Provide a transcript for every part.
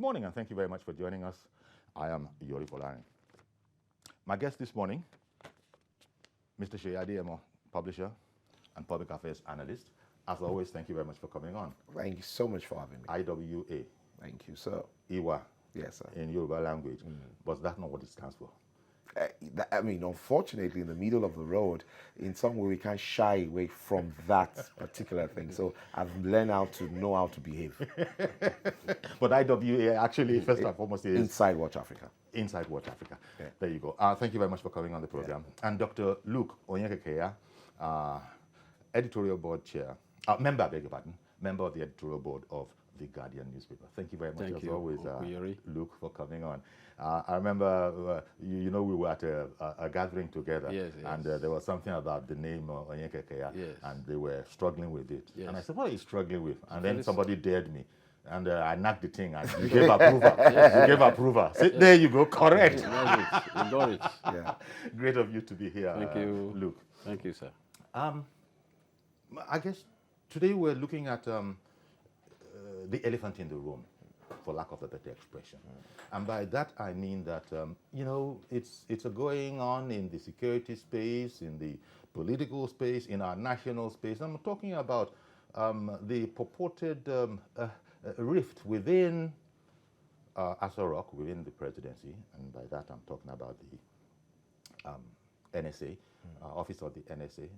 morning, and thank you very much for joining us. I am Yori Polani. My guest this morning, Mr. Sheyadi Emo, publisher and public affairs analyst. As always, thank you very much for coming on. Thank you so much for having me. IWA. Thank you, sir. Iwa. Yes, sir. In Yoruba language. But that's not what it stands for. I mean, unfortunately, in the middle of the road, in some way, we can't shy away from that particular thing. So I've learned how to behave. But IWA actually, first and foremost, is Inside Watch Africa. Inside Watch Africa. Yeah. There you go. Thank you very much for coming on the program. Yeah. And Dr. Luke Onyekekeya, editorial board chair, member of the editorial board of The Guardian newspaper. Thank you very much, as always, Luke, for coming on. I remember, we were at a gathering together, yes. And there was something about the name Onyekekeya, yes. And they were struggling with it. Yes. And I said, what are you struggling with? And then somebody dared me. And I knocked the thing, and you gave approval. You gave approval. So there you go, correct. You got it. Yeah. Great of you to be here, Thank you, Luke. Thank you, sir. I guess today we're looking at the elephant in the room, for lack of a better expression. And by that I mean that, it's a going on in the security space, in the political space, in our national space. I'm talking about the purported rift within Aso Rock, within the presidency, and by that I'm talking about the NSA, Office of the NSA,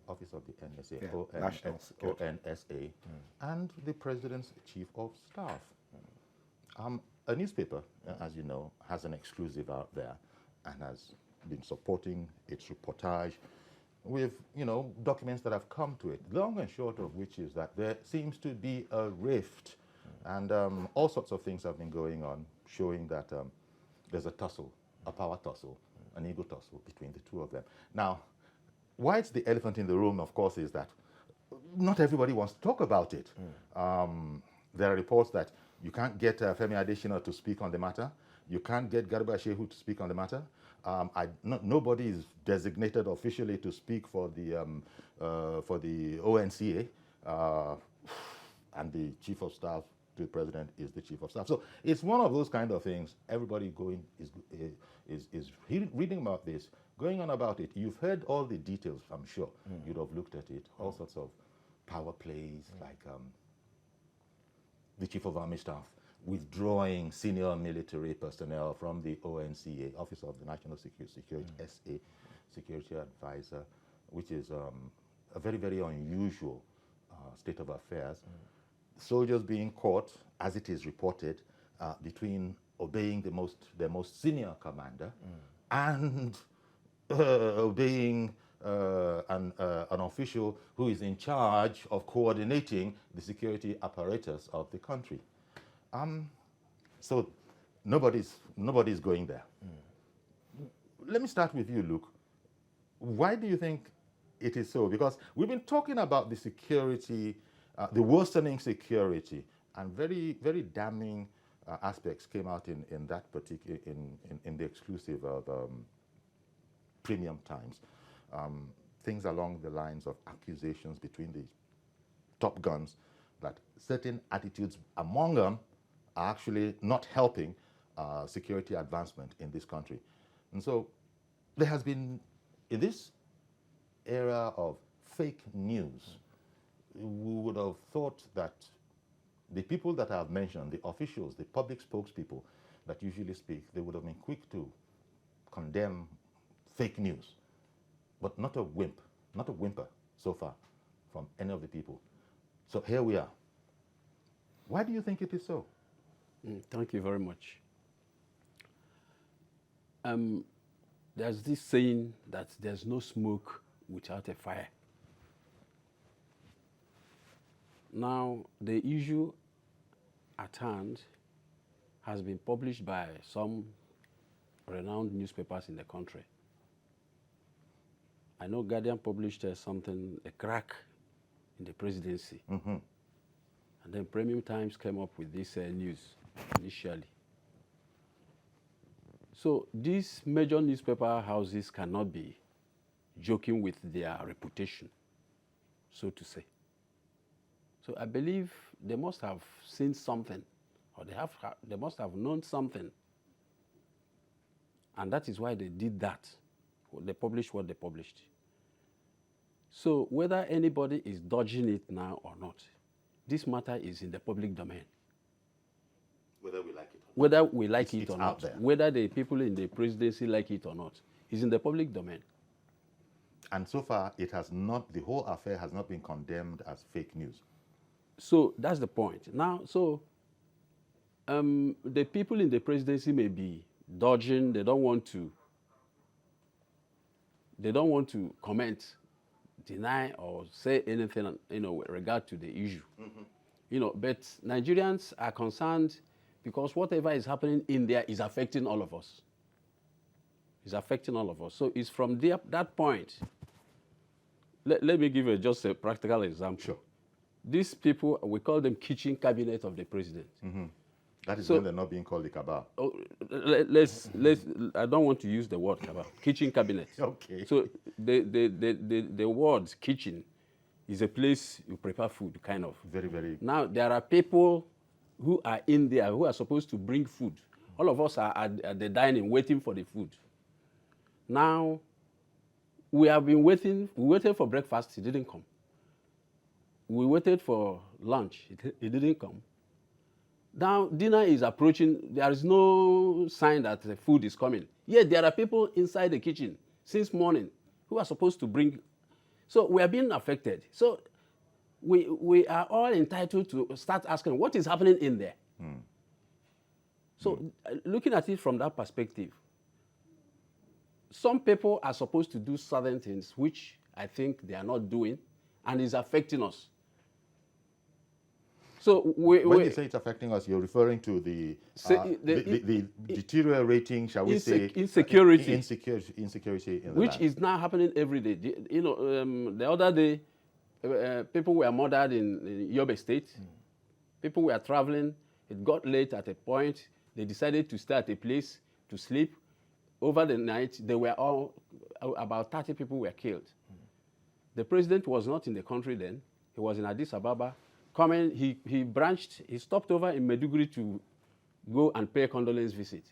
Office of the NSA, yeah, National Security. ONSA, and the President's Chief of Staff. A newspaper, as you know, has an exclusive out there and has been supporting its reportage with, documents that have come to it. Long and short of which is that there seems to be a rift, and all sorts of things have been going on, showing that there's a tussle, a power tussle, an ego tussle between the two of them. Now, why it's the elephant in the room, of course, is that not everybody wants to talk about it. There are reports that you can't get Femi Adesina to speak on the matter. You can't get Garba Shehu to speak on the matter. Nobody is designated officially to speak for the ONCA, and the Chief of Staff to the President is the Chief of Staff. So it's one of those kind of things. Everybody is reading about this, going on about it. You've heard all the details, I'm sure. You'd have looked at it, all sorts of power plays, like the Chief of Army Staff withdrawing senior military personnel from the ONCA, Office of the National Security, SA, Security Advisor, which is a very, very unusual state of affairs. Soldiers being caught, as it is reported, between obeying their most senior commander and obeying an official who is in charge of coordinating the security apparatus of the country. So nobody's going there. Let me start with you, Luke. Why do you think it is so? Because we've been talking about the security, the worsening security, and very, very damning aspects came out in that particular, in the exclusive of Premium Times. Things along the lines of accusations between the top guns that certain attitudes among them are actually not helping security advancement in this country. And so there has been, in this era of fake news, we would have thought that the people that I have mentioned, the officials, the public spokespeople that usually speak, they would have been quick to condemn fake news, but not a whimper so far from any of the people. So here we are. Why do you think it is so? Thank you very much. There's this saying that there's no smoke without a fire. Now, the issue at hand has been published by some renowned newspapers in the country. I know Guardian published something, a crack in the presidency. And then Premium Times came up with this news initially. So these major newspaper houses cannot be joking with their reputation, so to say. So I believe they must have seen something or they must have known something. And that is why they did that. They published what they published. So whether anybody is dodging it now or not, this matter is in the public domain. Whether we like it or not. Whether we like it It's or out not, there. whether the people in the presidency like it or not, is in the public domain. And so far, it has not, the whole affair has not been condemned as fake news. So that's the point. Now, so the people in the presidency may be dodging. They don't want to comment, deny, or say anything, with regard to the issue. But Nigerians are concerned because whatever is happening in there is affecting all of us. It's affecting all of us. So it's from that point. Let me give you just a practical example. Sure. These people, we call them kitchen cabinet of the president. That is So- when they're not being called the cabal. Oh, I don't want to use the word cabal. Kitchen cabinet. Okay. So the word kitchen is a place you prepare food, kind of. Very, very. Now, there are people who are in there who are supposed to bring food. All of us are at the dining waiting for the food. Now, we have been waiting. We waited for breakfast, it didn't come. We waited for lunch, it didn't come. Now, dinner is approaching. There is no sign that the food is coming. Yet, there are people inside the kitchen since morning who are supposed to bring. So, we are being affected. So, we are all entitled to start asking, what is happening in there? So, looking at it from that perspective, some people are supposed to do certain things which I think they are not doing, and is affecting us. So When you say it's affecting us, you're referring to the deteriorating, shall we say, insecurity. Insecurity in the Which land. is now happening every day. The other day, people were murdered in Yobe State. People were traveling. It got late at a point. They decided to stay at a place to sleep. Over the night, they were about 30 people were killed. The president was not in the country then. He was in Addis Ababa. He stopped over in Maiduguri to go and pay a condolence visit.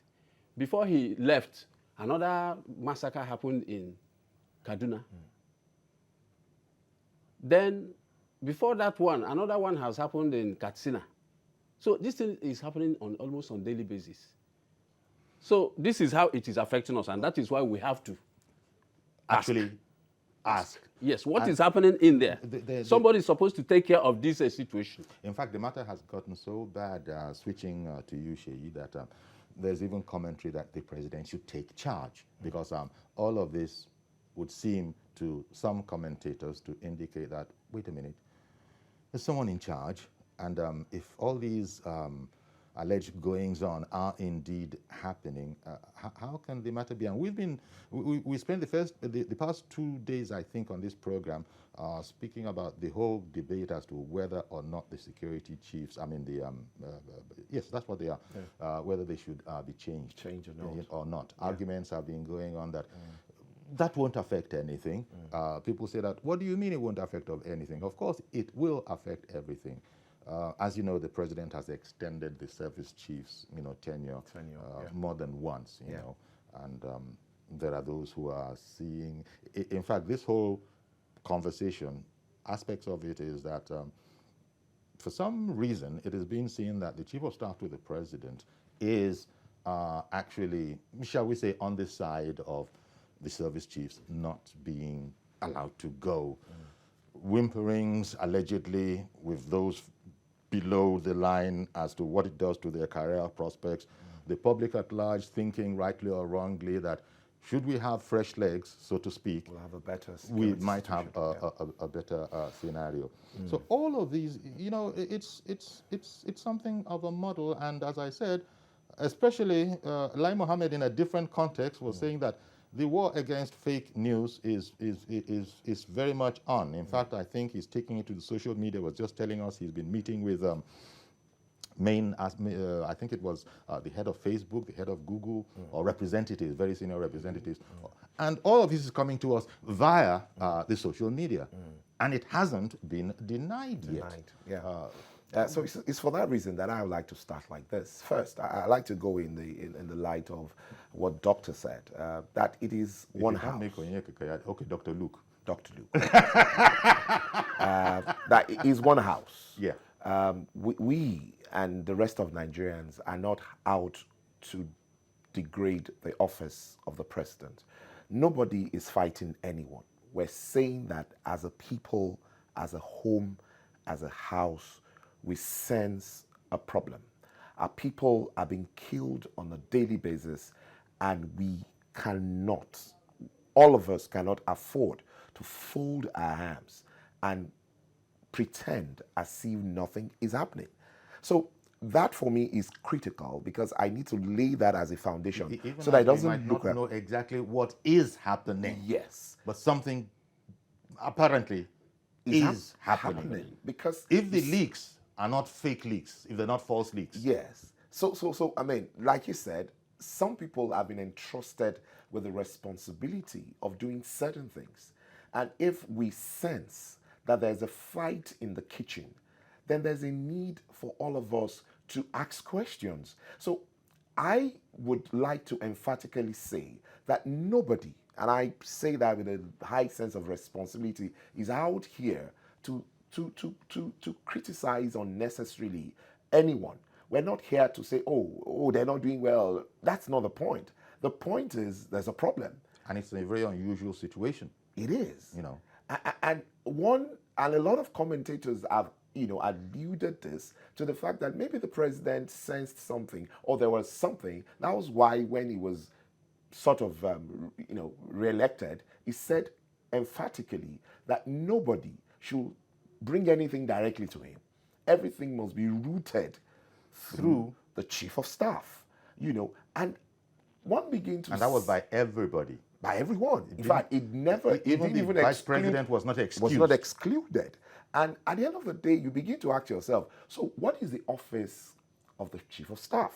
Before he left, another massacre happened in Kaduna. Then, before that one, another one has happened in Katsina. So this thing is happening almost on a daily basis. So this is how it is affecting us, and that is why we have to Actually ask. Yes, what is happening in there? Somebody is supposed to take care of this situation. In fact, the matter has gotten so bad, switching to you, Sheyi, that there's even commentary that the president should take charge, because all of this would seem to some commentators to indicate that, wait a minute, there's someone in charge, and if all these alleged goings-on are indeed happening, how can the matter be? And we spent the past 2 days, I think, on this program speaking about the whole debate as to whether or not the security chiefs, yes, that's what they are, whether they should be changed. Change or not. Yeah. Arguments have been going on that that won't affect anything. People say that, what do you mean it won't affect anything? Of course, it will affect everything. As you know, the president has extended the service chiefs, tenure more than once, you know, and there are those who are seeing. In fact, this whole conversation, aspects of it is that for some reason it is being seen that the chief of staff to the president is actually, shall we say, on the side of the service chiefs not being allowed to go. Whimperings allegedly with those below the line as to what it does to their career prospects. The public at large thinking, rightly or wrongly, that should we have fresh legs, so to speak, We'll have a better we might have a better scenario. So all of these, it's something of a model. And as I said, especially Lai Mohammed in a different context was saying that the war against fake news is very much on. In fact, I think he's taking it to the social media. Was just telling us he's been meeting with I think it was the head of Facebook, the head of Google, or representatives, very senior representatives. And all of this is coming to us via the social media. And it hasn't been denied yet. Yeah. So it's for that reason that I would like to start like this. First, I like to go in the light of what Doctor said, that it is If one you can't house. make Onyeka, okay, Dr. Luke. Dr. Luke. That it is one house. Yeah. We and the rest of Nigerians are not out to degrade the office of the president. Nobody is fighting anyone. We're saying that as a people, as a home, as a house, we sense a problem. Our people are being killed on a daily basis, and we cannot, all of us cannot afford to fold our hands and pretend as if nothing is happening. So that for me is critical, because I need to lay that as a foundation Even so that it as we doesn't might look not like, know exactly what is happening. yes, But something apparently is happening. because If the leaks are not fake leaks, if they're not false leaks. yes. So I mean, like you said, some people have been entrusted with the responsibility of doing certain things. And if we sense that there's a fight in the kitchen, then there's a need for all of us to ask questions. So I would like to emphatically say that nobody, and I say that with a high sense of responsibility, is out here to criticize unnecessarily anyone. We're not here to say, oh, they're not doing well. That's not the point. The point is there's a problem. And it's a very unusual situation. It is. You know. And a lot of commentators have, alluded this to the fact that maybe the president sensed something, or there was something. That was why when he was sort of, re-elected, he said emphatically that nobody should bring anything directly to him. Everything must be rooted through the chief of staff, and one begin to... And that was by everybody. By everyone. In fact, it never... Even the vice president was not excused. Was not excluded. And at the end of the day, you begin to ask yourself, so what is the office of the chief of staff?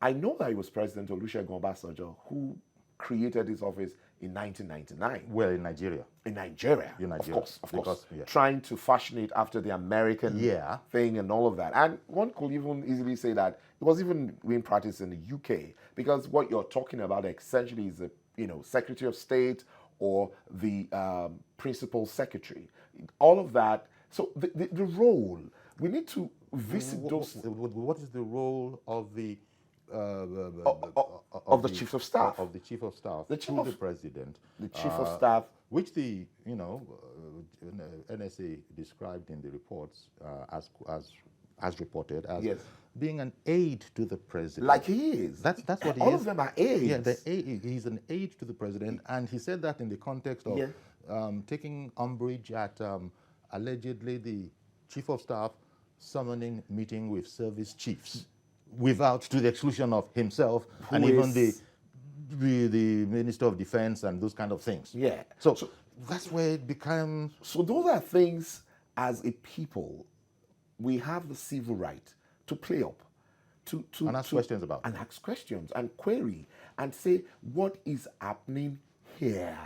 I know that it was President Olusegun Obasanjo who created this office in 1999. Well, in Nigeria. In Nigeria, of course. Yeah. Trying to fashion it after the American thing and all of that. And one could even easily say that it was even being practiced in the UK, because what you're talking about essentially is the Secretary of State or the Principal Secretary. All of that. So the role, we need to visit those... What is the role of the... of the chief of staff. Of the chief of staff the chief to of, the president. The chief of staff. Which the, NSA described in the reports as reported as being an aide to the president. Like he is. That's what he is. All of them are aides. Yeah, he's an aide to the president, and he said that in the context of taking umbrage at allegedly the chief of staff summoning meeting with service chiefs, without, to the exclusion of himself and even the Minister of Defense and those kind of things. Yeah. So that's where it becomes... So those are things, as a people, we have the civil right to play up. And ask questions about. And ask questions and query and say, what is happening here?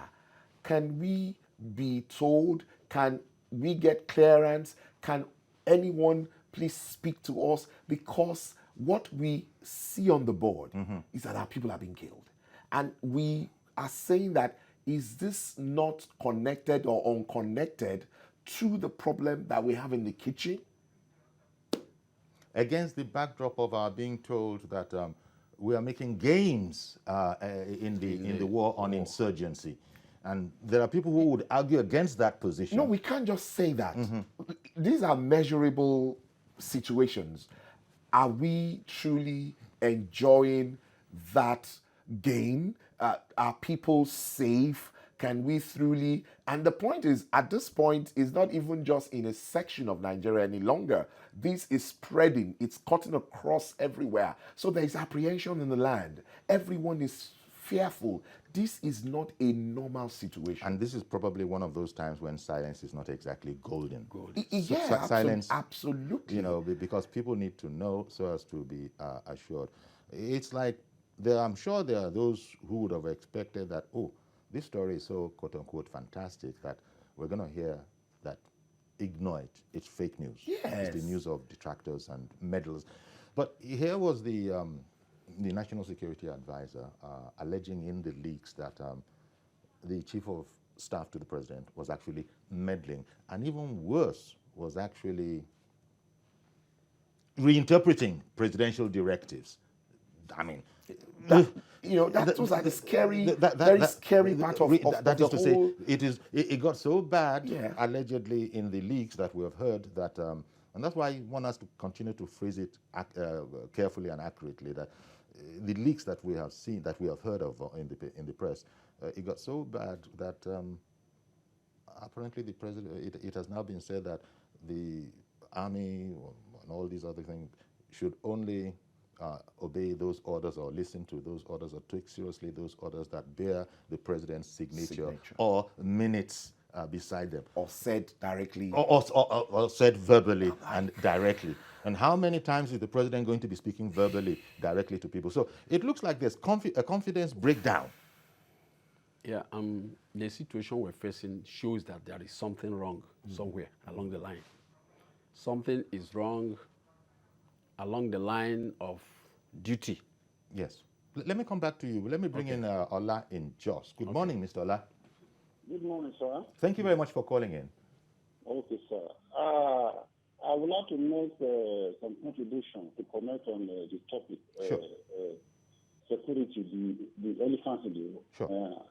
Can we be told? Can we get clearance? Can anyone please speak to us? Because what we see on the board is that our people are being killed. And we are saying that, is this not connected or unconnected to the problem that we have in the kitchen? Against the backdrop of our being told that we are making gains in the war on insurgency. And there are people who would argue against that position. No, we can't just say that. These are measurable situations. Are we truly enjoying that gain? Are people safe? Can we truly... And the point is, at this point, it's not even just in a section of Nigeria any longer. This is spreading. It's cutting across everywhere. So there is apprehension in the land. Everyone is fearful. This is not a normal situation. And this is probably one of those times when silence is not exactly golden. Yeah, silence, absolutely. Because people need to know so as to be assured. It's like, I'm sure there are those who would have expected that, this story is so quote-unquote fantastic that we're going to hear that ignore it. It's fake news. Yes. It's the news of detractors and meddlers. But here was the National Security Advisor alleging in the leaks that the Chief of Staff to the President was actually meddling, and even worse, was actually reinterpreting presidential directives. I mean, that was like the scary, very scary part of that the is to whole. say, it got so bad, Yeah. allegedly, in the leaks that we have heard that, and that's why I want us to continue to phrase it carefully and accurately. That the leaks that we have seen, that we have heard of in the press, it got so bad that apparently the president. It has now been said that the army and all these other things should only obey those orders or listen to those orders or take seriously those orders that bear the president's signature. Or minutes beside them. Or said directly. Or said verbally and directly. And how many times is the president going to be speaking verbally directly to people? So it looks like there's a confidence breakdown. Yeah, the situation we're facing shows that there is something wrong somewhere along the line. Something is wrong along the line of duty. Yes. Let me come back to you. Let me bring in Ola in Jos. Good morning, Mr. Ola. Good morning, sir. Thank you very much for calling in. Okay, sir. I would like to make some contribution to comment on the topic, Sure. Security, the elephant in the room. Sure.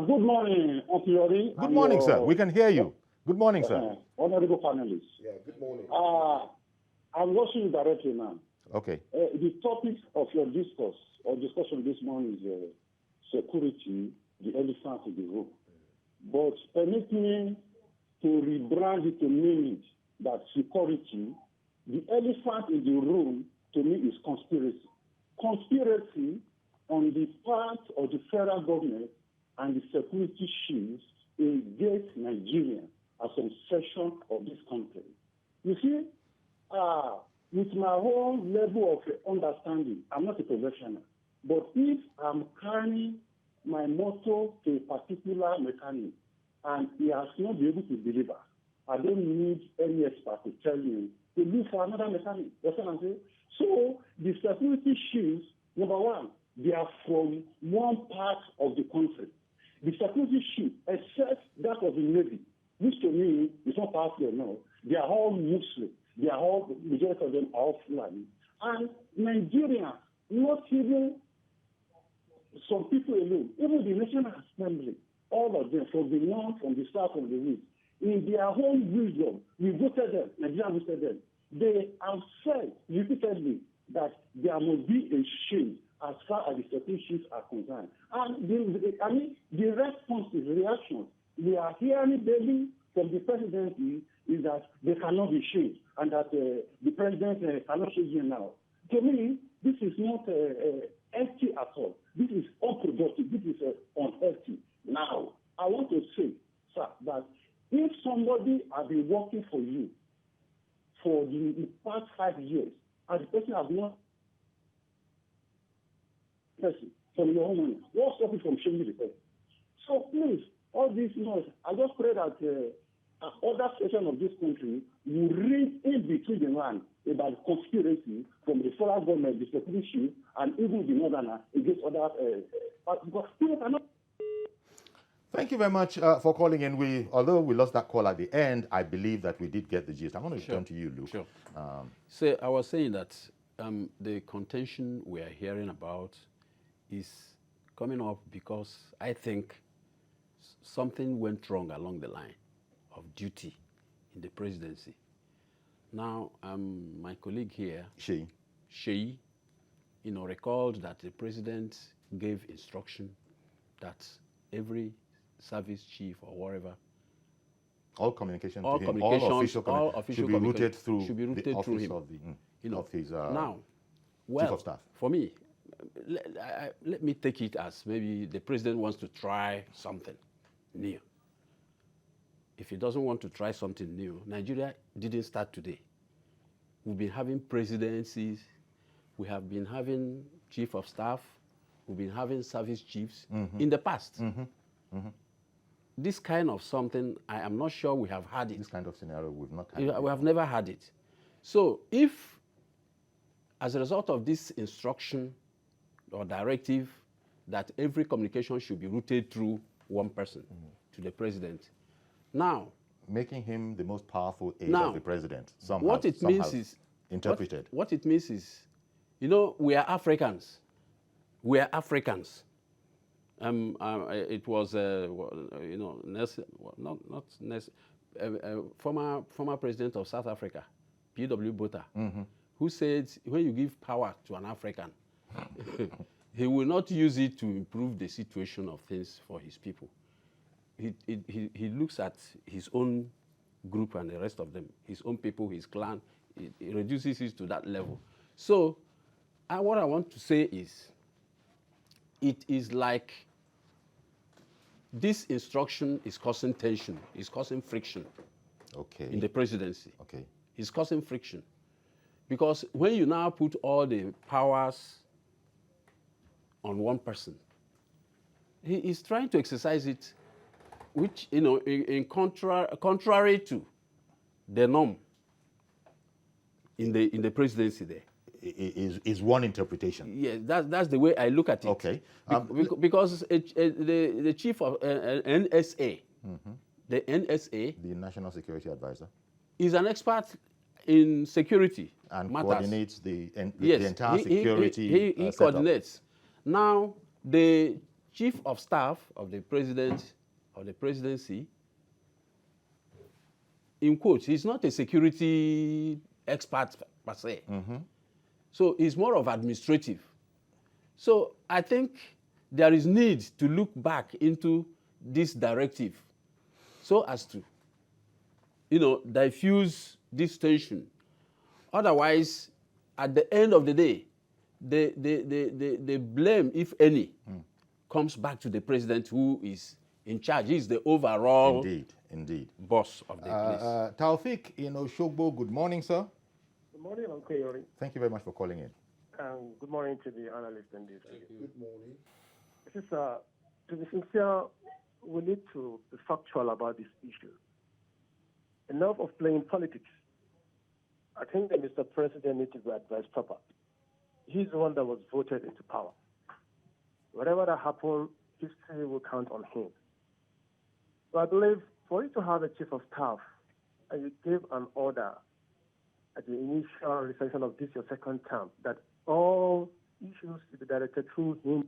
Good morning, Uncle Yori. Good morning, sir. We can hear you. Good morning, sir. Honorable panelists. Yeah, good morning. I'm watching you directly now. Okay. The topic of your discussion this morning is security, the elephant in the room. But permit me to rebrand it to mean it that security, the elephant in the room, to me is conspiracy. Conspiracy on the part of the federal government and the security chiefs against Nigeria as a section of this country. You see, with my own level of understanding, I'm not a professional, but if I'm carrying my motor to a particular mechanic and he has not been able to deliver, I don't need any expert to tell me to look for another mechanic. That's what I'm saying. So the security chiefs, number one, they are from one part of the country. The security chief, except that of the Navy, which to me is not powerful enough, they are all Muslim. They are all, majority of them are all Fulani. And Nigeria, not even some people alone, even the National Assembly, all of them, from the north, from the south, from the west, in their own wisdom, we voted them, Nigeria voted them. They have said repeatedly that there must be a change as far as the security chiefs are concerned. And the responses, the reactions we are hearing daily from the presidency is that they cannot be changed and that the president cannot change it now. To me, this is not empty at all. This is unproductive. This is unhealthy. Now, I want to say, sir, that if somebody has been working for you for the past 5 years, and the person has not from your own money, what's stopping from changing the person? So please, all this noise, I just pray that other section of this country will read in between the line about conspiracy from the federal government, the security chief, and even the northerner against other because people cannot. Thank you very much for calling in. Although we lost that call at the end, I believe that we did get the gist. I want to turn to you, Luke. Sure. So I was saying that the contention we are hearing about is coming up because I think something went wrong along the line of duty in the presidency. Now, my colleague here, Sheyi, recalled that the president gave instruction that every service chief or whatever, all communication all to him, communication, all official communication should be routed through the office him. of his now, chief of staff. For me, let me take it as maybe the president wants to try something new. If he doesn't want to try something new, Nigeria didn't start today. We've been having presidencies, we have been having chief of staff, we've been having service chiefs in the past. this kind of something, I am not sure we have had it. This kind of scenario we've not had. We have never had it. So if, as a result of this instruction or directive, that every communication should be routed through one person to the president, now, making him the most powerful aide now, of the president. Some what have, it some means have is interpreted. What it means is, you know, we are Africans. We are Africans. It was, you know, Nelson, not Nelson, former president of South Africa, P.W. Botha, who said, when you give power to an African, he will not use it to improve the situation of things for his people. He looks at his own group and the rest of them, his own people, his clan. He reduces it to that level. So what I want to say is, it is like this instruction is causing tension, is causing friction in the presidency. Okay. It's causing friction. Because when you now put all the powers on one person, he is trying to exercise it, which, you know, contrary to the norm in the presidency there. Is one interpretation. Yes, that's the way I look at it. Okay. Because the chief of NSA, the NSA, The National Security Advisor. is an expert in security And matters. coordinates the Yes, entire security he setup. coordinates. Now, the chief of staff of the president, of the presidency, in quotes, he's not a security expert per se. So he's more of administrative. So I think there is need to look back into this directive so as to, you know, diffuse this tension. Otherwise, at the end of the day, the blame, if any, comes back to the president, who is in charge. He's the overall Indeed. boss of the place. Taufik in Oshogbo, good morning, sir. Good morning, Uncle Yori. Thank you very much for calling in. Good morning to the analysts and this. Good morning. This is, to be sincere, we need to be factual about this issue. Enough of playing politics. I think that Mr. President needs to be advised proper. He's the one that was voted into power. Whatever that happened, history will count on him. So I believe for you to have a chief of staff and you give an order at the initial recession of this your second term that all issues to be directed through him.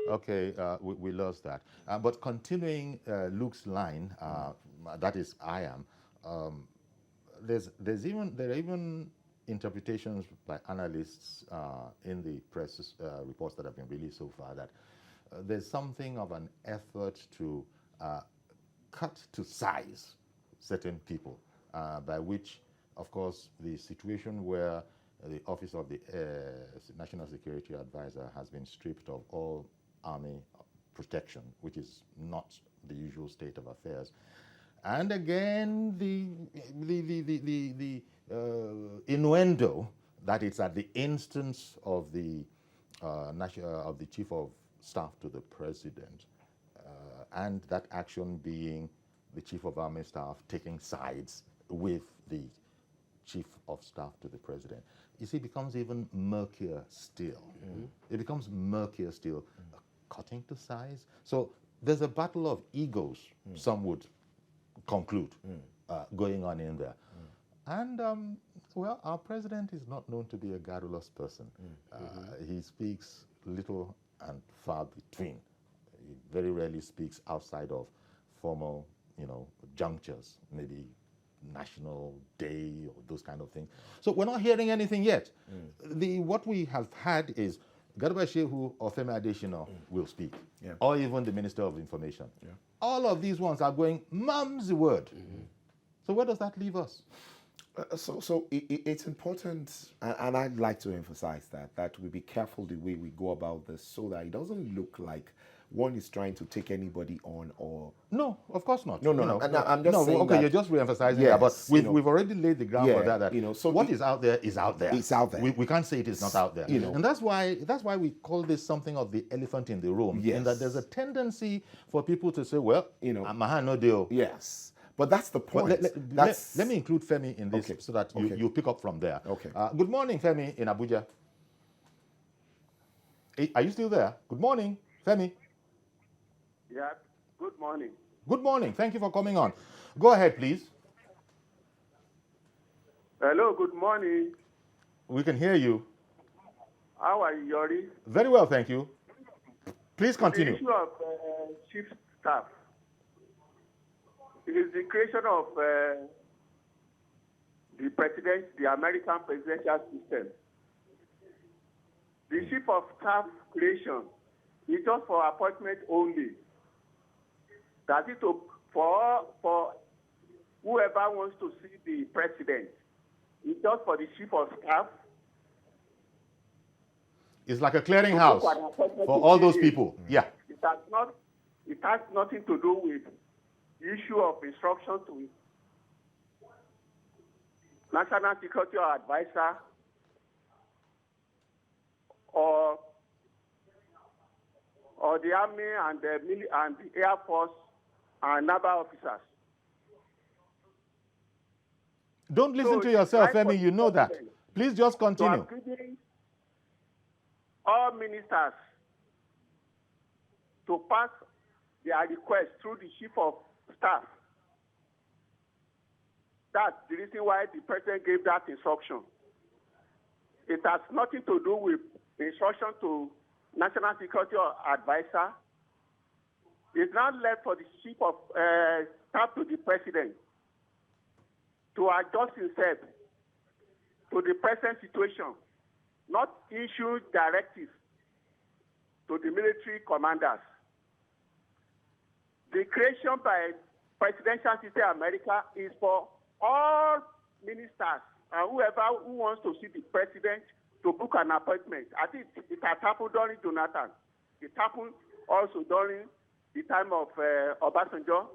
Okay, we lost that. But continuing Luke's line, that is I am. There are even interpretations by analysts in the press reports that have been released so far that there's something of an effort to cut to size certain people, by which, of course, the situation where the Office of the National Security Advisor has been stripped of all army protection, which is not the usual state of affairs. And again, the innuendo that it's at the instance of the Chief of Staff to the President, and that action being the Chief of Army Staff taking sides with the Chief of Staff to the President. You see, it becomes even murkier still. It becomes murkier still, cutting to size. So there's a battle of egos, some would conclude, going on in there. And, well, our president is not known to be a garrulous person. He speaks little and far between. He very rarely speaks outside of formal, junctures, maybe National Day or those kind of things. So we're not hearing anything yet. What we have had is Garba Shehu or Femi Adesina will speak, or even the Minister of Information. All of these ones are going mum's word. So where does that leave us? It's important, and I'd like to emphasize that we be careful the way we go about this, so that it doesn't look like one is trying to take anybody on, or No, of course not. No, I'm just saying okay, that, you're just re-emphasizing yes, that, but we've already laid the ground for that. so what is out there is out there. It's out there. We can't say it is not out there. And that's why we call this something of the elephant in the room. Yes. In that there's a tendency for people to say, well, Mahan no deal. Yes, but that's the point. Let me include Femi in this, Okay. so that you pick up from there. Okay. Good morning, Femi in Abuja. Are you still there? Good morning, Femi. Yeah, good morning. Good morning. Thank you for coming on. Go ahead, please. Hello, good morning. We can hear you. How are you, Yori? Very well, thank you. Please continue. The issue of chief staff. It is the creation of the American presidential system. The chief of staff creation is just for appointment only. That is for whoever wants to see the president. It's just for the chief of staff. It's like a clearinghouse for all those people. Yeah. It has nothing to do with the issue of instruction to national security advisor or the army and the air force and naval officers. Don't listen to yourself, Femi. You know that. Please just continue. So I'm giving all ministers to pass their request through the chief of staff. That's the reason why the president gave that instruction. It has nothing to do with instruction to national security advisor. It's not left for the chief of staff to the president to adjust himself to the present situation, not issue directives to the military commanders. The creation by Presidential System America is for all ministers and whoever who wants to see the president to book an appointment. I think it has happened during Jonathan. It happened also during the time of Obasanjo.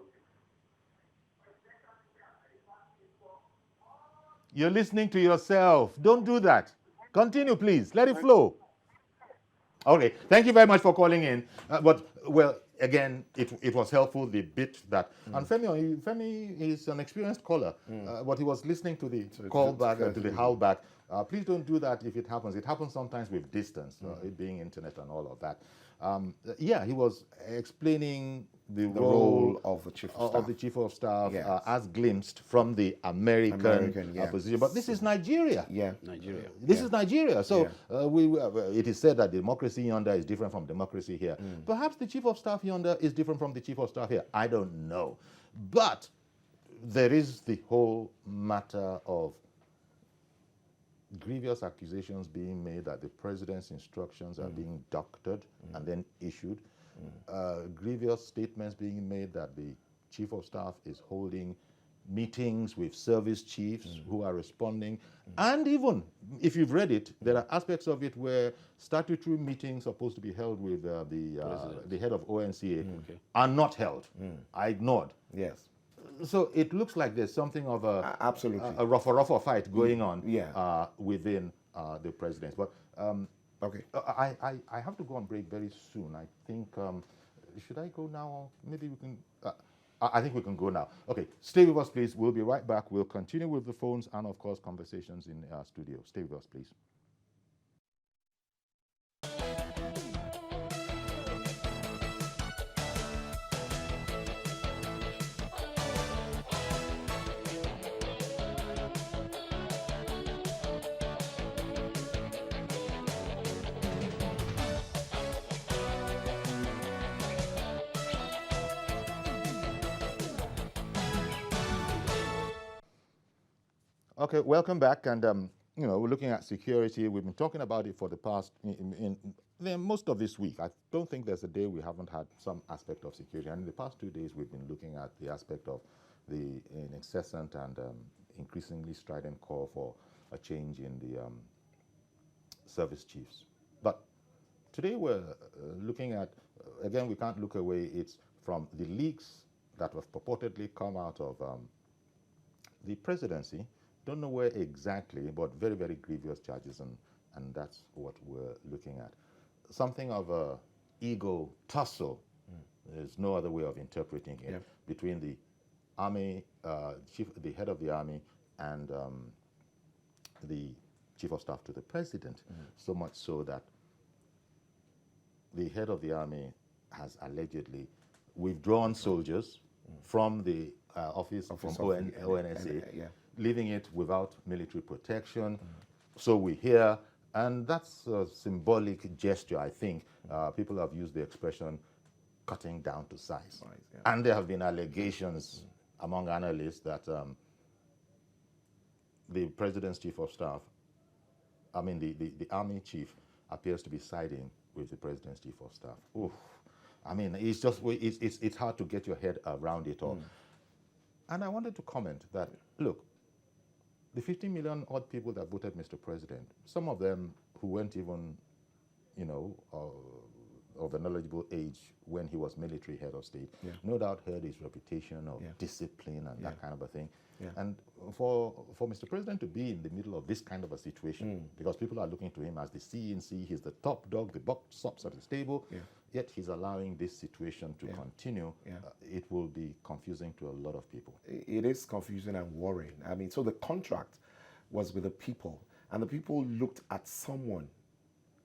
You're listening to yourself. Don't do that. Continue, please. Let it flow. Okay. Thank you very much for calling in. Again, it was helpful, the bit that... And Femi is an experienced caller, but he was listening to the call back, to the howl back. Please don't do that if it happens. It happens sometimes with distance, it being internet and all of that. He was explaining the role of the chief of staff, yes. As glimpsed from the American position. But this is Nigeria. Yeah, Nigeria. This is Nigeria. So it is said that democracy yonder is different from democracy here. Perhaps the chief of staff yonder is different from the chief of staff here. I don't know. But there is the whole matter of grievous accusations being made that the president's instructions are being doctored and then issued. Grievous statements being made that the chief of staff is holding meetings with service chiefs who are responding. And even, if you've read it, there are aspects of it where statutory meetings supposed to be held with the head of ONCA are not held. I ignored. Yes. So it looks like there's something of absolutely a rougher fight going on within the presidency. But okay, I have to go on break very soon. I think should I go now? Maybe we can. I think we can go now. Okay, stay with us, please. We'll be right back. We'll continue with the phones and, of course, conversations in our studio. Stay with us, please. Okay, welcome back. And, we're looking at security. We've been talking about it for the past, most of this week. I don't think there's a day we haven't had some aspect of security. And in the past 2 days, we've been looking at the aspect of the incessant and increasingly strident call for a change in the service chiefs. But today we're looking at, again, we can't look away, it's from the leaks that have purportedly come out of the presidency. Don't know where exactly, but very, very grievous charges, and that's what we're looking at. Something of a ego tussle, there's no other way of interpreting it, between the army, the head of the army, and the chief of staff to the president, so much so that the head of the army has allegedly withdrawn soldiers from the office from ONSA, leaving it without military protection. So we hear, and that's a symbolic gesture, I think. People have used the expression cutting down to size. And there have been allegations among analysts that the president's chief of staff, I mean the army chief, appears to be siding with the president's chief of staff. Oof. I mean, it's just, it's hard to get your head around it all. And I wanted to comment that, look, the 50 million odd people that voted Mr. President, some of them who weren't even, you know, of an eligible age when he was military head of state, no doubt heard his reputation of discipline and that kind of a thing. And for Mr. President to be in the middle of this kind of a situation, because people are looking to him as the CNC, he's the top dog, the buck stops at the stable, yet he's allowing this situation to continue, it will be confusing to a lot of people. It is confusing and worrying. I mean, so the contract was with the people, and the people looked at someone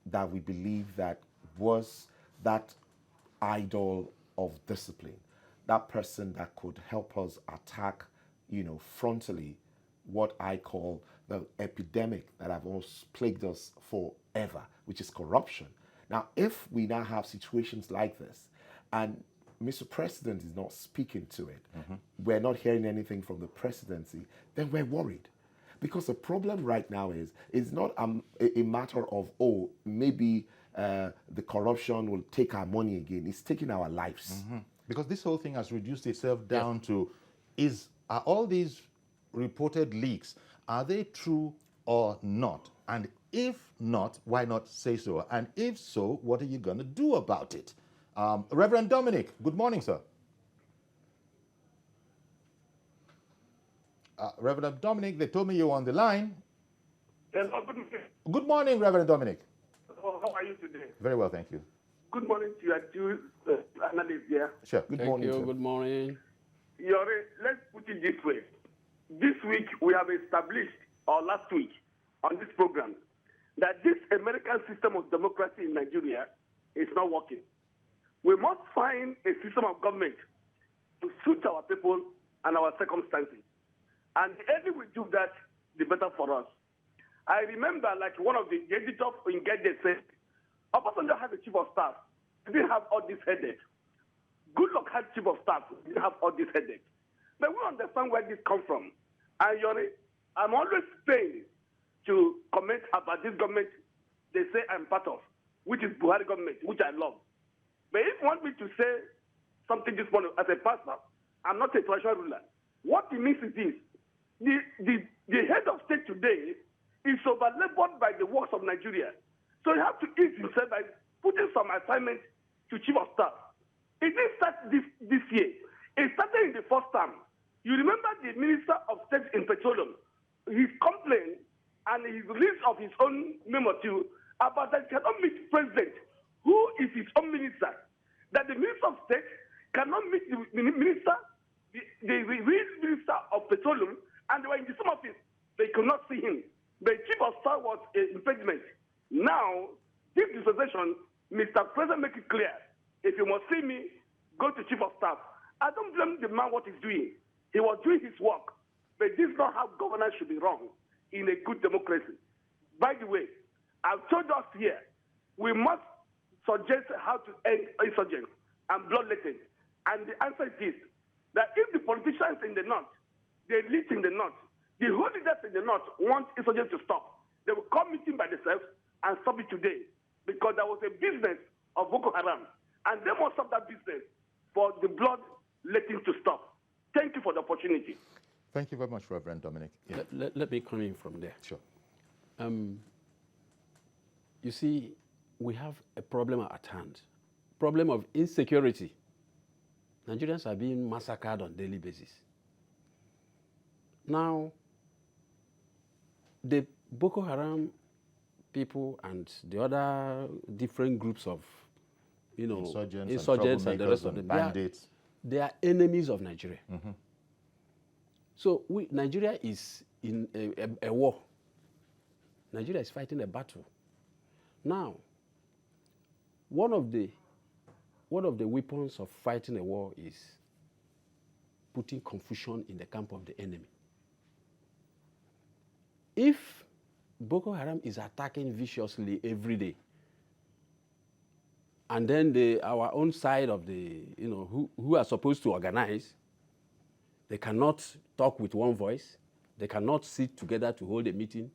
that we believe that was that idol of discipline, that person that could help us attack, you know, frontally what I call the epidemic that have almost plagued us forever, which is corruption. Now, if we now have situations like this, and Mr. President is not speaking to it, we're not hearing anything from the presidency, then we're worried. Because the problem right now is, it's not a matter of, oh, maybe the corruption will take our money again. It's taking our lives. Because this whole thing has reduced itself down to, are all these reported leaks, are they true or not? And if not, why not say so? And if so, what are you going to do about it? Reverend Dominic, good morning, sir. Reverend Dominic, they told me you were on the line. Hello, good morning. Good morning, Reverend Dominic. How are you today? Very well, thank you. Good morning to your two analysts here. Sure. Good morning, sir. Good morning. Let's put it this way. This week we have established, or last week on this program, that this American system of democracy in Nigeria is not working. We must find a system of government to suit our people and our circumstances. And the earlier we do that, the better for us. I remember, like one of the editors in Get said, Obasanjo had a chief of staff. He didn't have all this headache. Goodluck had chief of staff. He didn't have all this headache. But we understand where this comes from. And I'm always pained to comment about this government they say I'm part of, which is Buhari government, which I love. But if you want me to say something this morning as a pastor, I'm not a traditional ruler. What it means is this. The head of state today is overlabored by the works of Nigeria. So you have to ease himself by putting some assignment to chief of staff. It didn't start this year. It started in the first term. You remember the Minister of State in Petroleum, his complaint and his release of his own memo too about that he cannot meet the president, who is his own minister. That the Minister of State cannot meet the minister, the real Minister of Petroleum, and they were in the same office. They could not see him. The chief of staff was an impediment. Now, this dispensation, Mr. President, make it clear. If you must see me, go to chief of staff. I don't blame the man what he's doing. He was doing his work. But this is not how governance should be run in a good democracy. By the way, I've told us here, we must suggest how to end insurgents and bloodletting. And the answer is this, that if the politicians in the north, the elite in the north, the whole leaders in the north want insurgents to stop, they will come meeting by themselves and stop it today. Because there was a business of Boko Haram. And they must stop that business for the bloodletting to stop. Thank you for the opportunity. Thank you very much, Reverend Dominic. Yeah. Let me come in from there. Sure. You see, we have a problem at hand, problem of insecurity. Nigerians are being massacred on a daily basis. Now, the Boko Haram people and the other different groups of, insurgents and the rest of them, bandits. They are enemies of Nigeria. So Nigeria is in a war. Nigeria is fighting a battle. Now, one of the weapons of fighting a war is putting confusion in the camp of the enemy. If Boko Haram is attacking viciously every day, and then our own side of the, who are supposed to organize, they cannot talk with one voice, they cannot sit together to hold a meeting,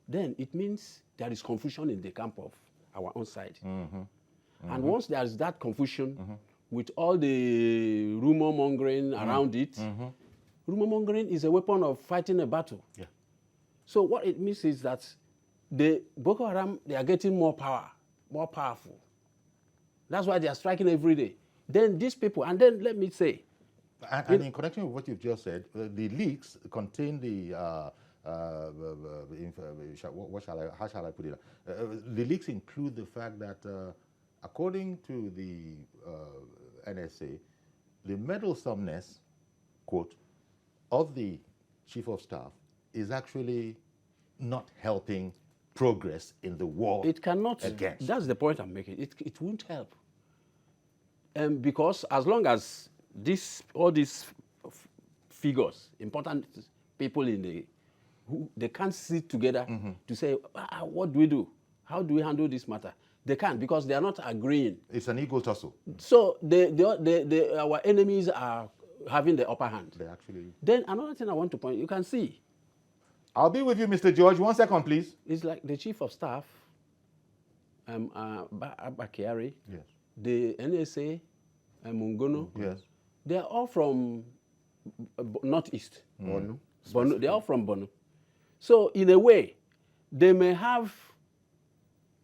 then it means there is confusion in the camp of our own side. And once there is that confusion, with all the rumor mongering around it, rumor mongering is a weapon of fighting a battle. Yeah. So what it means is that the Boko Haram, they are getting more powerful. That's why they are striking every day. Then these people, and then let me say, and in connection with what you've just said, the leaks contain the how shall I put it? The leaks include the fact that, according to the NSA, the meddlesomeness, quote, of the chief of staff is actually not helping progress in the war. It cannot. Against. That's the point I'm making. It won't help. Because as long as all these figures, important people they can't sit together to say, what do we do? How do we handle this matter? They can't, because they are not agreeing. It's an ego tussle. So our enemies are having the upper hand. They actually. Then another thing I want to point, you can see. I'll be with you, Mr. George. 1 second, please. It's like the chief of staff, Bakari, yes. The NSA, Mungono, yes. They are all from Northeast. Bono. They are all from Bono. So in a way, they may have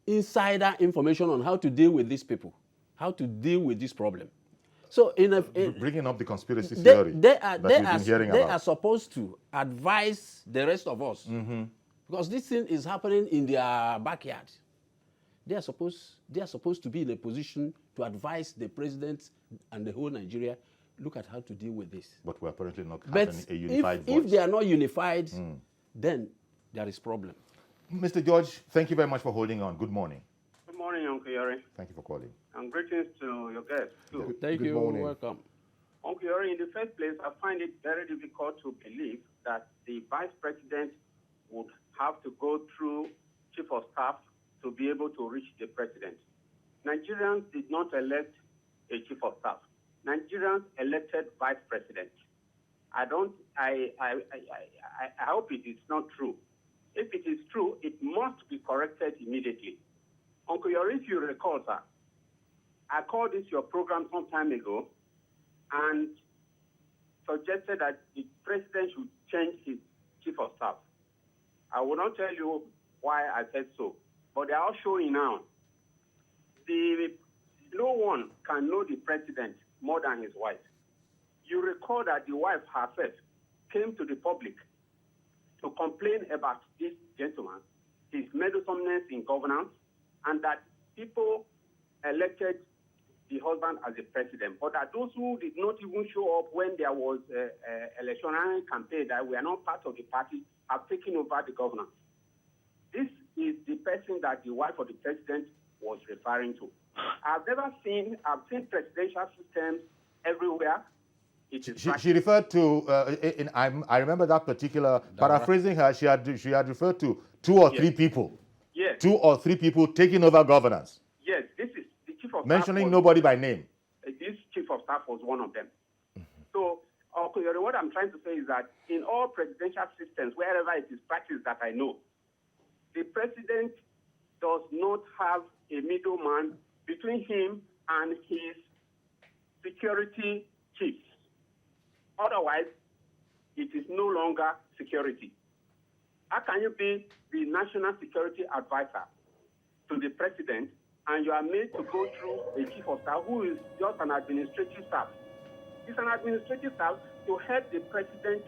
insider information on how to deal with these people, how to deal with this problem. So bringing up the conspiracy theory they are supposed to advise the rest of us, because this thing is happening in their backyard. They are supposed to be in a position to advise the president and the whole Nigeria. Look at how to deal with this. But we're apparently not having a unified voice. If they are not unified, then there is problem. Mr. George, thank you very much for holding on. Good morning. Good morning, Uncle Yori. Thank you for calling. And greetings to your guests, too. Thank you. Morning. Welcome. Uncle Yori, in the first place, I find it very difficult to believe that the vice president would have to go through chief of staff to be able to reach the president. Nigerians did not elect a chief of staff. Nigerians elected vice president. I hope it is not true. If it is true, it must be corrected immediately. Uncle Yori, if you recall, sir, I called this your program some time ago and suggested that the president should change his chief of staff. I will not tell you why I said so, but they are all showing now. No one can know the president more than his wife. You recall that the wife herself came to the public to complain about this gentleman, his meddlesomeness in governance, and that people elected the husband as the president, but that those who did not even show up when there was an electionary campaign, that were not part of the party, have taken over the governance. This is the person that the wife of the president was referring to. I've seen presidential systems everywhere. She referred to, I remember that particular, paraphrasing her, she had referred to 2 or 3 people. Yes. 2 or 3 people taking over governance. Yes, this is the chief of staff. Mentioning nobody by name. This chief of staff was one of them. So, what I'm trying to say is that in all presidential systems, wherever it is practiced that I know, the president does not have a middleman between him and his security chiefs. Otherwise, it is no longer security. How can you be the national security advisor to the president and you are made to go through a chief of staff who is just an administrative staff? It's an administrative staff to help the president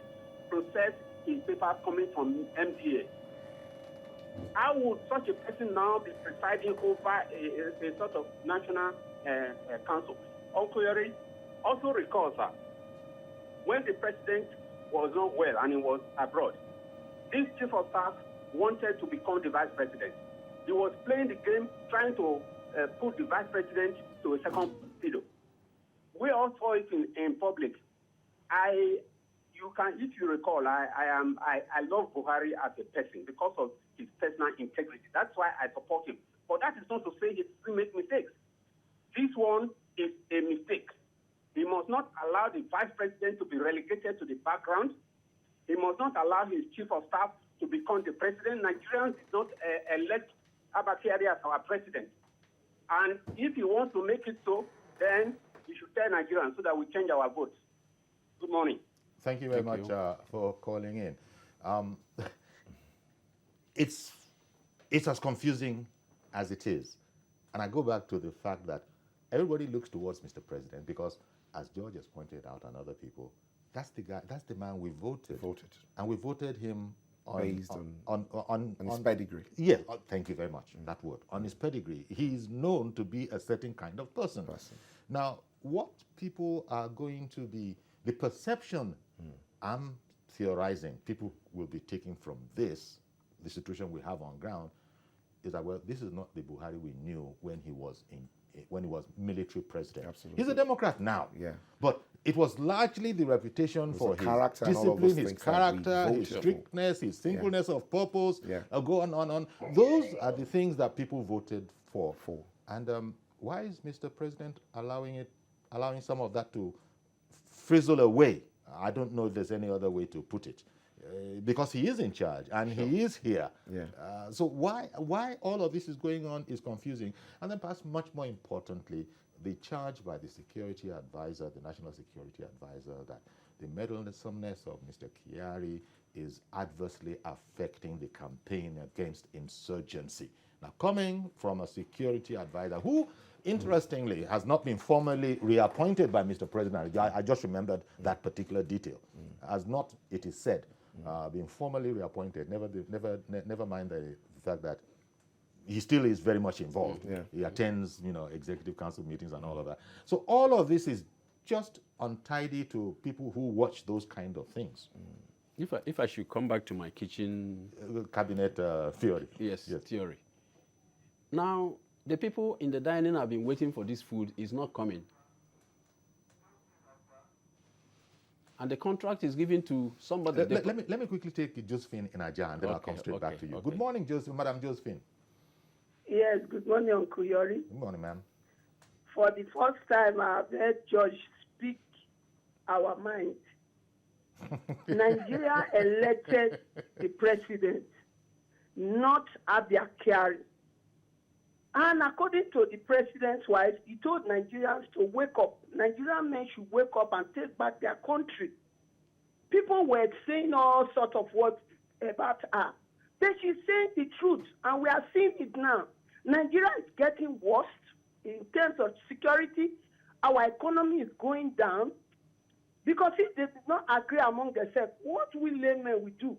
process his papers coming from MDA. How would such a person now be presiding over a sort of national council? Uncle Yori also recalls, sir, when the president was not well and he was abroad, this chief of staff wanted to become the vice president. He was playing the game, trying to put the vice president to a second fiddle. We all saw it in public. If you recall, I love Buhari as a person because of his personal integrity. That's why I support him. But that is not to say he doesn't make mistakes. This one is a mistake. He must not allow the vice president to be relegated to the background. He must not allow his chief of staff to become the president. Nigerians did not elect Abakari as our president. And if he wants to make it so, then he should tell Nigerians so that we change our votes. Good morning. Thank you very much for calling in. It's as confusing as it is. And I go back to the fact that everybody looks towards Mr. President because, as George has pointed out and other people, that's the guy, that's the man we voted. And we voted him based on his pedigree. Yeah, thank you very much, that word. On his pedigree. He is known to be a certain kind of person. Now, what people are going to be, the perception I'm theorizing people will be taking from this, the situation we have on ground, is that, well, this is not the Buhari we knew when he was military president. Absolutely. He's a Democrat now. Yeah. But it was largely the reputation for his character, discipline, his character, his strictness, his singleness of purpose, go on. Those are the things that people voted for. And why is Mr. President allowing some of that to frizzle away? I don't know if there's any other way to put it. Because he is in charge and he is here. So why all of this is going on is confusing. And then perhaps much more importantly, the charge by the security advisor, the national security advisor, that the meddlesomeness of Mr. Kyari is adversely affecting the campaign against insurgency. Now, coming from a security advisor who, interestingly, has not been formally reappointed by Mr. President. I just remembered that particular detail. Has not, it is said, been formally reappointed. Never mind the fact that he still is very much involved. He attends, executive council meetings and all of that. So all of this is just untidy to people who watch those kind of things. If I should come back to my kitchen cabinet theory. Yes, theory. Now, the people in the dining have been waiting for this food. Is not coming. And the contract is given to somebody. Let me quickly take Josephine in Aja, and then I'll come straight back to you. Good morning, Madam Josephine. Yes, good morning, Uncle Yori. Good morning, ma'am. For the first time, I've heard George speak our mind. Nigeria elected the president, not Abia Kyari. And according to the president's wife, he told Nigerians to wake up. Nigerian men should wake up and take back their country. People were saying all sorts of words about her. But she's saying the truth, and we are seeing it now. Nigeria is getting worse in terms of security. Our economy is going down. Because if they did not agree among themselves, what will laymen will do?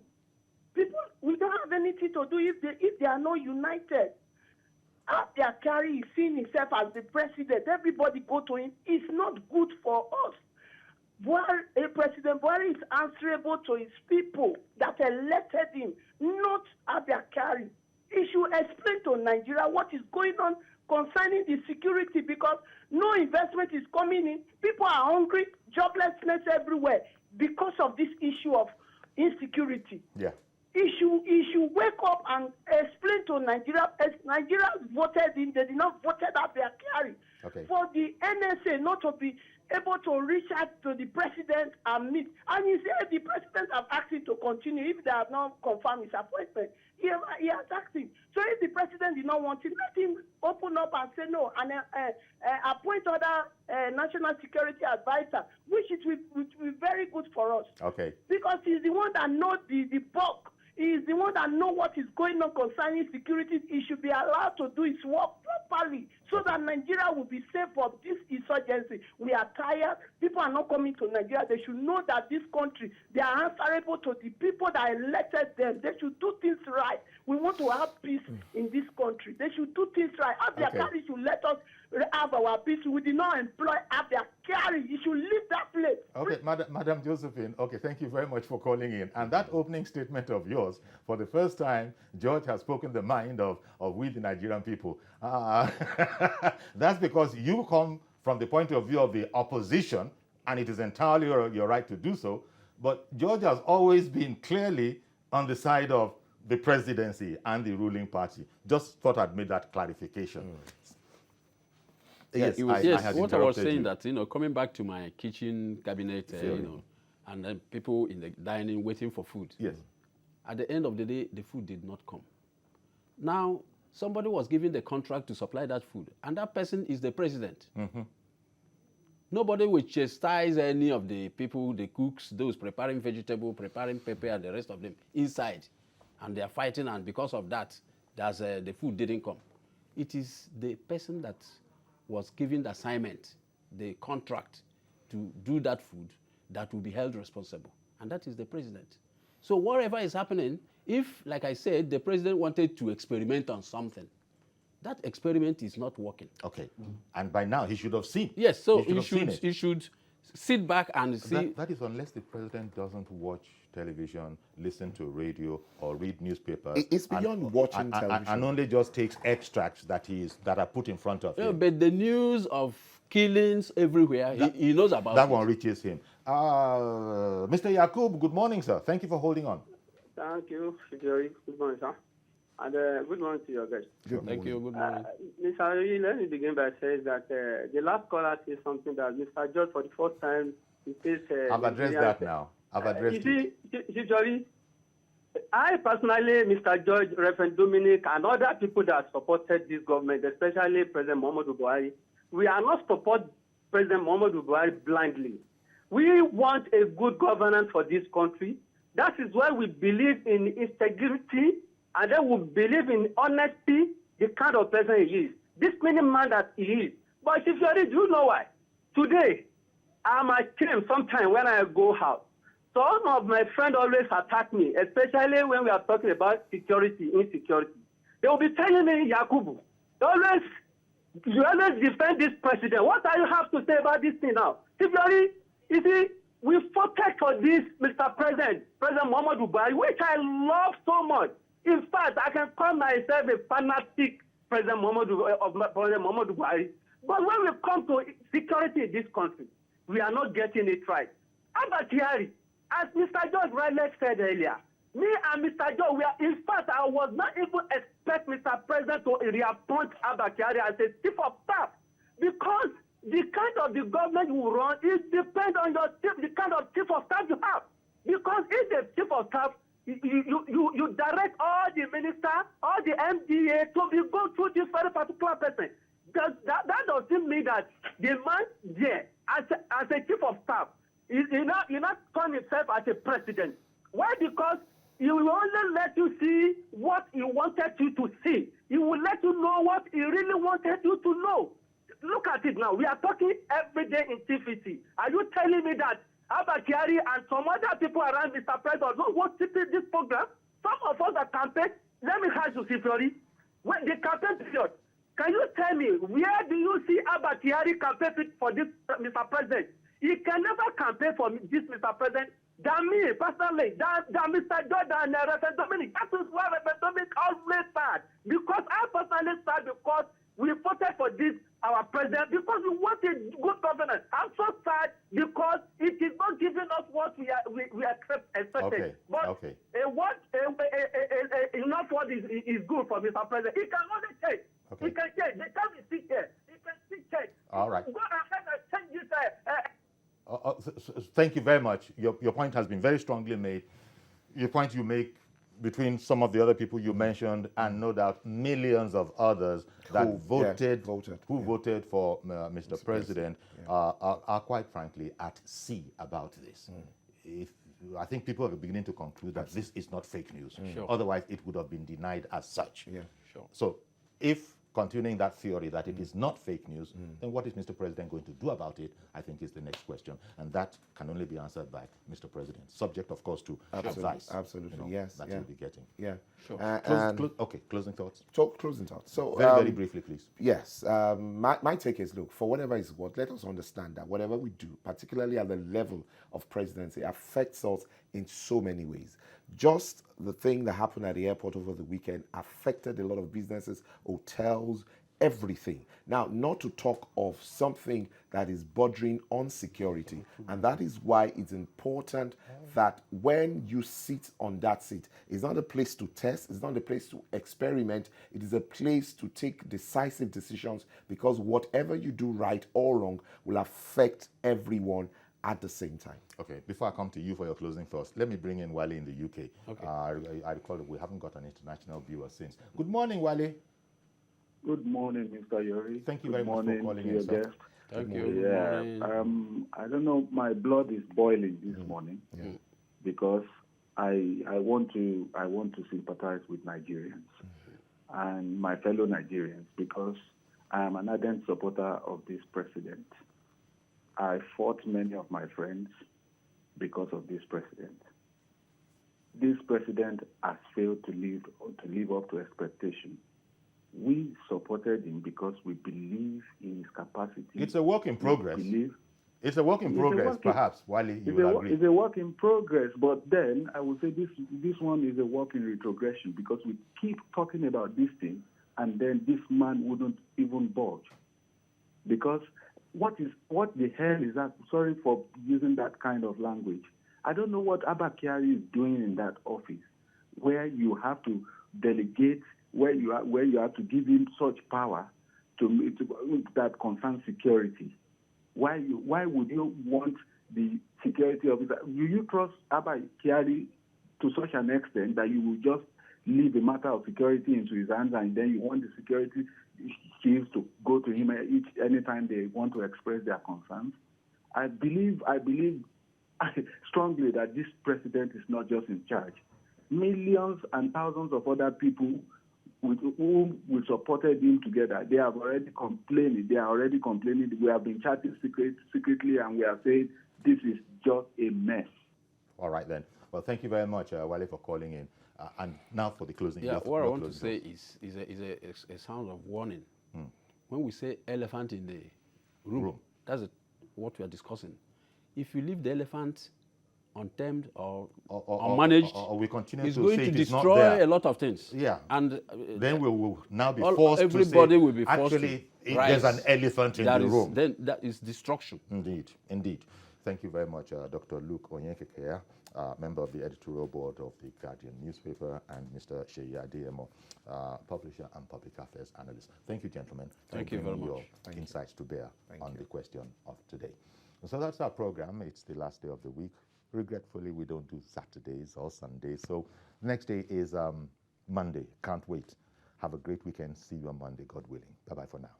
People, we don't have anything to do if they are not united. Abia Kyari is seeing himself as the president. Everybody go to him. It's not good for us. President Buhari is answerable to his people that elected him, not Abia Kyari. He should explain to Nigeria what is going on concerning the security, because no investment is coming in. People are hungry, joblessness everywhere because of this issue of insecurity. He should wake up and explain to Nigeria. As Nigeria voted in, they did not vote Abia Kyari. For the NSA not to be able to reach out to the president and meet. And he said the president have asked him to continue if they have not confirmed his appointment. He has asked him So if the president did not want it, let him open up and say no, and appoint other national security advisor, which will be very good for us. Okay. Because he's the one that knows the bulk. He is the one that knows what is going on concerning security. He should be allowed to do his work properly so that Nigeria will be safe from this insurgency. We are tired. People are not coming to Nigeria. They should know that this country, they are answerable to the people that elected them. They should do things right. We want to have peace in this country. They should do things right. Abia Kyari should let us have our peace. We did not employ Abia Kyari. You should leave that place. Okay, Madam Josephine, okay, thank you very much for calling in. And that opening statement of yours, for the first time, George has spoken the mind of we, the Nigerian people. That's because you come from the point of view of the opposition, and it is entirely your right to do so. But George has always been clearly on the side of the presidency and the ruling party. Just thought I'd made that clarification. Yes, yes, what I was saying that, coming back to my kitchen cabinet, and then people in the dining waiting for food. Yes. At the end of the day, the food did not come. Now, somebody was given the contract to supply that food, and that person is the president. Mm-hmm. Nobody will chastise any of the people, the cooks, those preparing vegetable, preparing pepper, and the rest of them inside. And they are fighting, and because of that, the food didn't come. It is the person that was given the assignment, the contract to do that food, that will be held responsible. And that is the president. So whatever is happening, if, like I said, the president wanted to experiment on something, that experiment is not working. Okay. And by now, he should have seen. Yes, so he should sit back and see. That is unless the president doesn't watch television, listen to radio, or read newspapers. It's beyond watching television. And only just takes extracts that are put in front of him. But the news of killings everywhere, he knows about that. That one reaches him. Mr. Yakub, good morning, sir. Thank you for holding on. Thank you, Jerry. Good morning, sir. And good morning to your guys. Thank you. Good morning. Mr. Ari, let me begin by saying that the last caller said something that Mr. George, for the first time, he says... I've addressed that now. I've addressed it. You see, Jerry, I personally, Mr. George, Reverend Dominic, and other people that supported this government, especially President Muhammadu Buhari, we are not support President Muhammadu Buhari blindly. We want a good governance for this country. That is why we believe in integrity, and then we believe in honesty, the kind of person he is. This many man that he is. But if you already do know why, today, I'm ashamed sometimes when I go out. Some of my friends always attack me, especially when we are talking about security, insecurity. They will be telling me, Yakubu, you always defend this president. What do you have to say about this thing now? You see, we fought for this, Mr. President, President Muhammadu Buhari, which I love so much. In fact, I can call myself a fanatic President Muhammadu Buhari. But when we come to security in this country, we are not getting it right. Abba Kyari, as Mr. George rightly said earlier, me and Mr. George, in fact, I was not even expect Mr. President to reappoint Abba Kyari as a chief of staff, because the kind of the government you run, it depends on the kind of chief of staff you have. Because if the chief of staff, you direct all the ministers, all the MDA to go through this very particular person. That doesn't mean that the man there, as a chief of staff, he not call himself as a president. Why? Because he will only let you see what he wanted you to see. He will let you know what he really wanted you to know. Look at it now. We are talking every day in TVC. Are you telling me that Abba Kyari and some other people around Mr. President don't want to see this program? Some of us are campaign. Let me ask you, Sifori, when the campaign period, can you tell me where do you see Abba Kyari campaign for this Mr. President? He can never campaign for this Mr. President than me personally, than Mr. Jordan and Reverend Dominic. That is why Reverend Dominic always sad. Because I personally sad because we voted for this, our president, because we want a good governance. I'm so sad because it is not giving us what we expected. Okay. But enough what is good for Mr. President. He can only change. Okay. He can change. They can't be sick here. He can still change. All right. Go ahead and change this. Thank you very much. Your point has been very strongly made. Your point you make between some of the other people you mentioned and no doubt millions of others that voted for Mr. President are quite frankly at sea about this. I think people are beginning to conclude that this is not fake news. Sure. Otherwise, it would have been denied as such. Yeah. Sure. So if continuing that theory that it is not fake news, then what is Mr. President going to do about it, I think is the next question. And that can only be answered by Mr. President, subject, of course, to advice. Absolutely, Yes. That you'll be getting. Yeah. Sure. Closing thoughts. Closing thoughts. So very briefly, please. Yes. My take is, look, for whatever is what, let us understand that whatever we do, particularly at the level of presidency, affects us in so many ways. Just the thing that happened at the airport over the weekend affected a lot of businesses, hotels, everything. Now, not to talk of something that is bordering on security, and that is why it's important that when you sit on that seat, it's not a place to test, it's not a place to experiment, it is a place to take decisive decisions, because whatever you do right or wrong will affect everyone at the same time. Okay, before I come to you for your closing thoughts, let me bring in Wale in the UK. Okay. I recall that we haven't got an international viewer since. Good morning, Wale. Good morning, Mr. Yori. Thank you very much for calling in, your sir. guest. Thank you. Yeah, I don't know, my blood is boiling this morning because I want to sympathize with Nigerians and my fellow Nigerians, because I am an ardent supporter of this president. I fought many of my friends because of this president. This president has failed to live up to expectation. We supported him because we believe in his capacity. It's a work in progress. It's a work in progress, perhaps, Wale, you will agree. It's a work in progress, but then I would say this one is a work in retrogression, because we keep talking about this thing, and then this man wouldn't even budge. Because what the hell is that? Sorry for using that kind of language. I don't know what Abba Kyari is doing in that office, where you have to delegate, where you have to give him such power to that concerns security. Why would you want the security officer? Do you trust Abba Kyari to such an extent that you will just leave the matter of security into his hands, and then you want the security chiefs to go to him anytime they want to express their concerns? I believe strongly that this president is not just in charge. Millions and thousands of other people with whom we supported him together, they have already complained. They are already complaining. We have been chatting secretly, and we are saying this is just a mess. All right, then. Well, thank you very much, Wale, for calling in. And now for the closing. Yeah, what I want to say is a sound of warning. When we say elephant in the room. That's what we are discussing. If you leave the elephant untamed or unmanaged, or we continue it's to going say to it is not destroy there. a lot of things. Yeah. And then we will now be forced everybody to say, will be forced actually, to there's an elephant in the room. Then that is destruction. Indeed. Thank you very much, Dr. Luke Onyenkekea, member of the editorial board of the Guardian newspaper, and Mr. Sheyi Adeyemo, publisher and public affairs analyst. Thank you, gentlemen. Thank you very much. Your insights to bear on the question of today. So that's our program. It's the last day of the week. Regretfully, we don't do Saturdays or Sundays. So the next day is Monday. Can't wait. Have a great weekend. See you on Monday, God willing. Bye-bye for now.